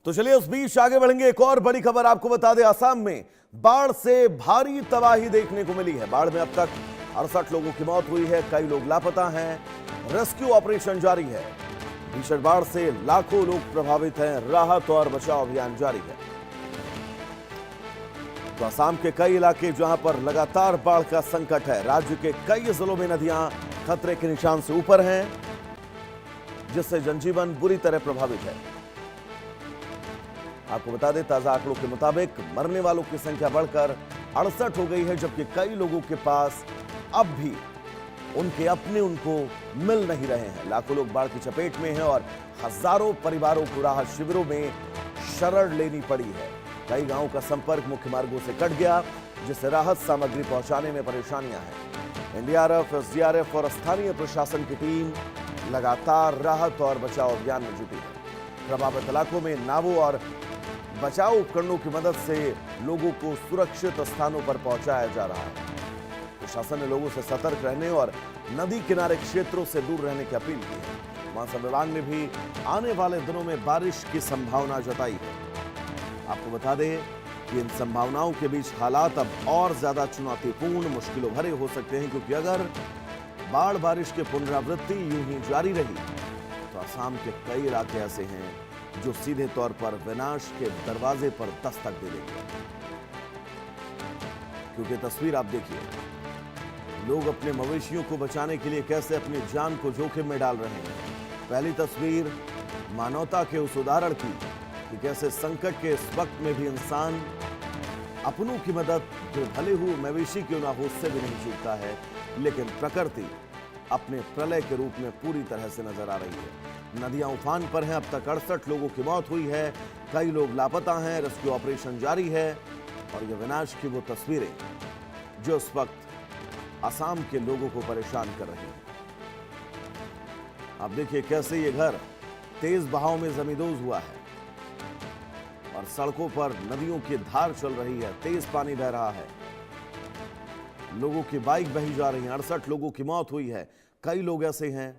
तो चलिए उस बीच आगे बढ़ेंगे। एक और बड़ी खबर आपको बता दें, असम में बाढ़ से भारी तबाही देखने को मिली है। बाढ़ में अब तक 68 लोगों की मौत हुई है, कई लोग लापता हैं, रेस्क्यू ऑपरेशन जारी है। भीषण बाढ़ से लाखों लोग प्रभावित हैं, राहत और बचाव अभियान जारी है। तो असम के कई इलाके जहां पर लगातार बाढ़ का संकट है, राज्य के कई जिलों में नदियां खतरे के निशान से ऊपर हैं, जिससे जनजीवन बुरी तरह प्रभावित है। आपको बता दें, ताजा आंकड़ों के मुताबिक मरने वालों की संख्या बढ़कर 68 हो गई है, जबकि कई लोगों के पास अब भी उनके अपने उनको मिल नहीं रहे हैं। लाखों लोग बाढ़ की चपेट में हैं और हजारों परिवारों को राहत शिविरों में शरण लेनी पड़ी है। कई गांवों का संपर्क मुख्य मार्गों से कट गया, जिससे राहत सामग्री पहुंचाने में परेशानियां हैं। एनडीआरएफ, एसडीआरएफ और स्थानीय प्रशासन की टीम लगातार राहत और बचाव अभियान में जुटी है। प्रभावित इलाकों में नावों और बचाव उपकरणों की मदद से लोगों को सुरक्षित स्थानों पर पहुंचाया जा रहा है। प्रशासन ने लोगों से सतर्क रहने और नदी किनारे क्षेत्रों से दूर रहने की अपील की है। मौसम विभाग ने भी आने वाले दिनों में बारिश की संभावना जताई है। आपको बता दें कि इन संभावनाओं के बीच हालात अब और ज्यादा चुनौतीपूर्ण, मुश्किलों भरे हो सकते हैं, क्योंकि अगर बाढ़ बारिश की पुनरावृत्ति यूं ही जारी रही तो असम के कई इलाके ऐसे हैं जो सीधे तौर पर विनाश के दरवाजे पर दस्तक दे देंगे। क्योंकि तस्वीर आप देखिए, लोग अपने मवेशियों को बचाने के लिए कैसे अपनी जान को जोखिम में डाल रहे हैं। पहली तस्वीर मानवता के उस उदाहरण की कि कैसे संकट के इस वक्त में भी इंसान अपनों की मदद, जो भले हुए मवेशी क्यों ना हो, उससे भी नहीं चूकता है, लेकिन प्रकृति अपने प्रलय के रूप में पूरी तरह से नजर आ रही है। नदियां उफान पर हैं, अब तक 68 लोगों की मौत हुई है, कई लोग लापता हैं, रेस्क्यू ऑपरेशन जारी है। और ये विनाश की वो तस्वीरें जो इस वक्त असम के लोगों को परेशान कर रही हैं। आप देखिए कैसे ये घर तेज बहाव में जमींदोज हुआ है और सड़कों पर नदियों की धार चल रही है, तेज पानी बह रहा है, लोगों की बाइक बही जा रही है। 68 लोगों की मौत हुई है, कई लोग ऐसे हैं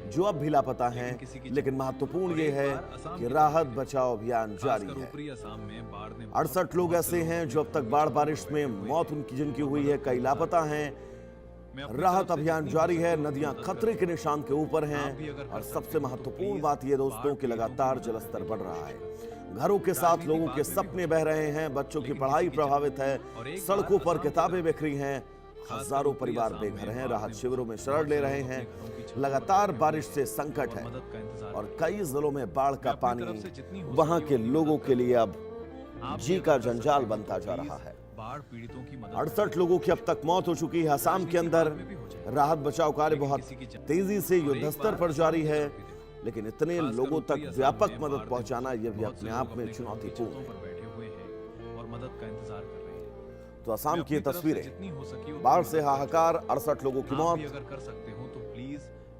जो अब भी लापता हैं, लेकिन महत्वपूर्ण ये है कि राहत बचाव अभियान जारी है। 68 लोग ऐसे हैं जो अब तक बाढ़ बारिश में मौत उनकी जिनकी हुई है, कई लापता हैं। राहत अभियान जारी है, नदियां खतरे के निशान के ऊपर हैं और सबसे महत्वपूर्ण बात यह दोस्तों कि लगातार जलस्तर बढ़ रहा है। घरों के साथ लोगों के सपने बह रहे हैं, बच्चों की पढ़ाई प्रभावित है, सड़कों पर किताबें बिखरी हैं, हजारों परिवार बेघर हैं, राहत शिविरों में शरण ले रहे हैं। लगातार बारिश से संकट है और कई जिलों में बाढ़ का पानी वहां के लोगों के लिए अब जी का जंजाल बनता जा रहा है। 68 लोगों की अब तक मौत हो चुकी है। असम के अंदर राहत बचाव कार्य बहुत तेजी से युद्धस्तर पर जारी है, लेकिन इतने लोगों तक व्यापक मदद पहुंचाना यह भी अपने आप में चुनौतीपूर्ण है। तो असम की तस्वीरें, बाढ़ से हाहाकार, 68 लोगों की मौत,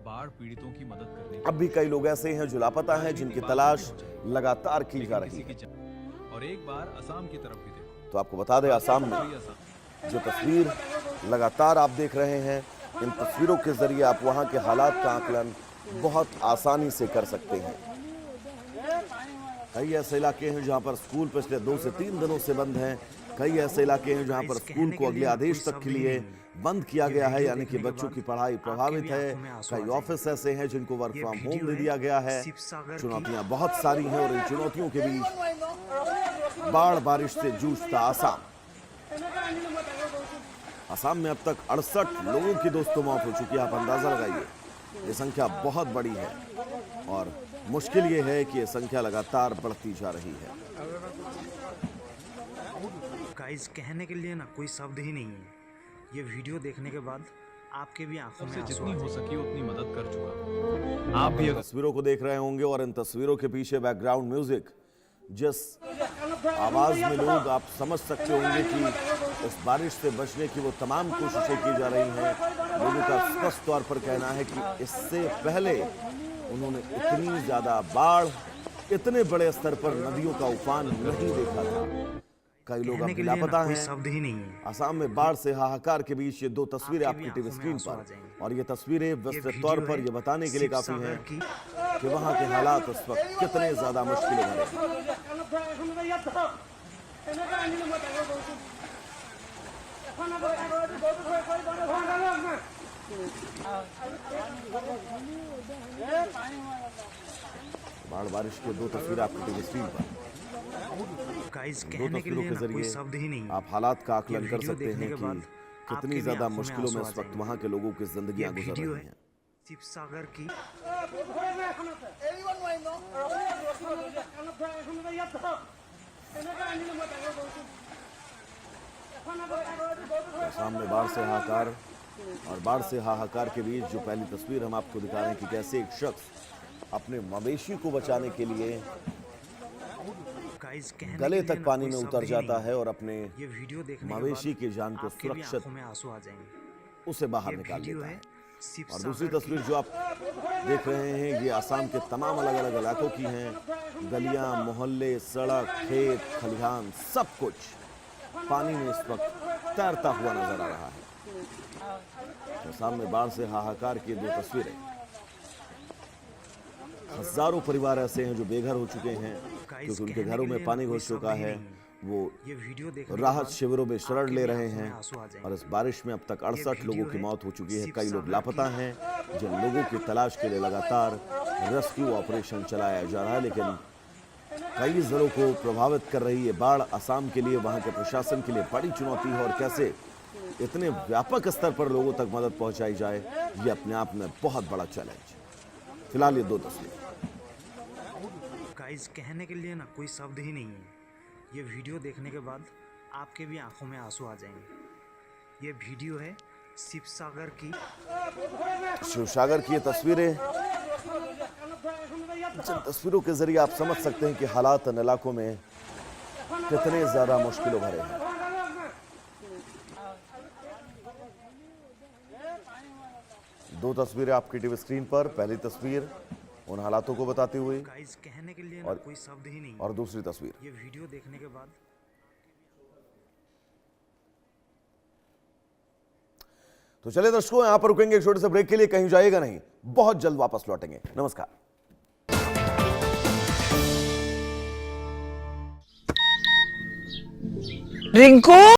बाढ़ पीड़ितों की मदद करने अब भी कई लोग ऐसे हैं जो लापता हैं, जिनकी तलाश लगातार की जा रही है। और एक बार असम की तरफ भी देखो। तो आपको बता दें, असम में जो तस्वीर लगातार आप देख रहे हैं, इन तस्वीरों के जरिए आप वहां के हालात का आकलन बहुत आसानी से कर सकते हैं। कई ऐसे इलाके हैं जहां पर स्कूल पिछले 2 से 3 दिनों से बंद हैं। कई ऐसे इलाके हैं जहां पर स्कूल को अगले आदेश तक के लिए बंद किया गया है, यानी कि बच्चों की पढ़ाई प्रभावित है। कई ऑफिस ऐसे हैं जिनको वर्क फ्रॉम होम दे दिया गया है। चुनौतियां बहुत सारी हैं और इन चुनौतियों के बीच बाढ़ बारिश से जूझता असम। असम में अब तक 68 लोगों की दोस्तों मौत हो चुकी है। आप अंदाजा लगाइए, ये संख्या बहुत बड़ी है और मुश्किल ये है कि ये संख्या लगातार बढ़ती जा रही है। गाइस, कहने के लिए ना कोई शब्द ही नहीं है। ये वीडियो देखने के बाद आपके भी आंखों में जितनी हो सकी उतनी मदद कर चुका। आप भी तस्वीरों को देख रहे होंगे और इन तस्वीरों के पीछे बैकग्राउंड म्यूजिक, जिस आवाज में लोग, आप समझ सकते होंगे कि इस बारिश से बचने की वो तमाम कोशिशें की जा रही हैं। लोगों का स्पष्ट तौर पर कहना है कि इससे पहले उन्होंने इतनी ज्यादा बाढ़, इतने बड़े स्तर पर नदियों का उफान नहीं देखा था। कई लोग कहने अब के भी लिए ना लापता कोई हैं। शब्द ही नहीं है। असम में बाढ़ से हाहाकार के बीच ये दो तस्वीरें आपकी आपकी भी टीवी आंखों में स्क्रीन आंसू आ पर, जाएंगे। और ये तस्वीरें विस्तृत वीडियो तौर पर है ये बताने के लिए काफी शिवसागर हैं की। कि वहां के हालात इस वक्त कितने ज्यादा मुश्किल हो रहे हैं। बाढ़ बारिश की दो तस्वीरें आपकी टीवी स्क्रीन पर। गाइस दो कहने के तस्वीरों लिए के ना कोई जरिए शब्द ही नहीं है। आप हालात का ये आकलन कर वीडियो सकते देखने हैं के कि बाद कितनी आपके भी ज्यादा आंखों में मुश्किलों में आंसू आ इस वक्त जाएंगे। वहां के लोगों की ये जिंदगियां गुजर वीडियो रही है हैं। शिवसागर की। सामने बाढ़ से हाहाकार, और बाढ़ से हाहाकार के बीच जो पहली तस्वीर हम आपको दिखा रहे हैं कि कैसे एक शख्स अपने मवेशी को बचाने के लिए गाइस कहने गले के लिए तक ना पानी कोई में शब्द उतर ही जाता नहीं है और अपने ये वीडियो देखने मवेशी के की बाद जान को आपके भी सुरक्षित आंखों में आंसू आ जाएंगे। उसे बाहर ये निकाल वीडियो लेता है है। और शिवसागर दूसरी की। तस्वीर जो आप देख रहे हैं ये आसाम के तमाम अलग अलग इलाकों की हैं। गलियां, मोहल्ले, सड़क, खेत, खलिहान, सब कुछ पानी में इस वक्त तैरता हुआ नजर आ रहा है। तो सामने बाढ़ से हाहाकार की दो तस्वीरें। हजारों परिवार ऐसे हैं जो बेघर हो चुके हैं क्योंकि उनके घरों में पानी घुस चुका है। वो ये वीडियो देखने के राहत बाद शिविरों में शरण आपके ले भी रहे आंखों में हैं। आंसू आ जाएंगे। और इस बारिश में अब तक 68 लोगों की है मौत हो चुकी है। कई लोग शिवसागर लापता की। हैं जिन लोगों की तलाश के लिए लगातार रेस्क्यू ऑपरेशन चलाया जा रहा है। लेकिन कई जिलों को प्रभावित कर रही है बाढ़ असम के लिए, वहां के प्रशासन के लिए बड़ी चुनौती है। और कैसे इतने व्यापक स्तर पर लोगों तक मदद पहुंचाई जाए, ये अपने आप में बहुत बड़ा चैलेंज। फिलहाल ये दो तस्वीरें। गाइस कहने के लिए ना कोई शब्द ही नहीं है। ये वीडियो देखने के बाद आपके भी आंखों में आंसू आ जाएंगे। ये वीडियो है शिवसागर की। शिवसागर की ये तस्वीरें, जिन तस्वीरों के जरिए आप समझ सकते हैं कि हालात इन इलाकों में कितने ज्यादा मुश्किलों भरे हैं। दो तस्वीरें आपकी टीवी स्क्रीन पर। पहली तस्वीर उन हालातों को बताती हुई गाइस कहने के लिए ना कोई शब्द ही नहीं है। और दूसरी तस्वीर। ये वीडियो देखने के बाद तो चलिए दर्शकों, यहां पर रुकेंगे एक छोटे से ब्रेक के लिए। कहीं जाइएगा नहीं, बहुत जल्द वापस लौटेंगे। नमस्कार। रिंकू।